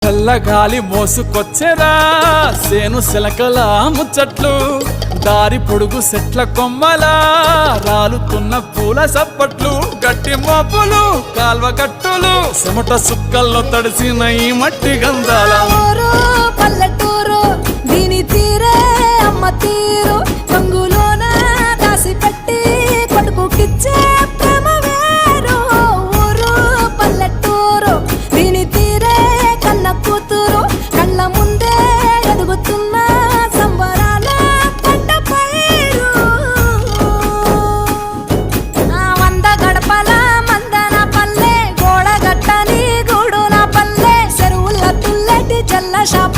చల్లగాలి మోసుకొచ్చెరా సేను శిలకల ముచ్చట్లు దారి పొడుగు సెట్ల కొమ్మలా రాలుతున్న పూల సప్పట్లు గట్టి మోపులు కాల్వ గట్టులు చెమట సుక్కల్లో తడిసిన ఈ మట్టి గంధాల పల్లెటూరు దీని తీరే అమ్మ తీరు రంగులోన దాసి పెట్టి కొడుకుకిచ్చే ప్రేమ వేరు ఊరు పల్లెటూరు దీని తీరే కన్న కూతురు కళ్ళ ముందే ఎదుగుతున్న సంబరాల పంట పైరు వంద గడపల మందన పల్లె గోడ గట్టని గూడున పల్లె చెరువుల తుల్లటి జల్ల షాప్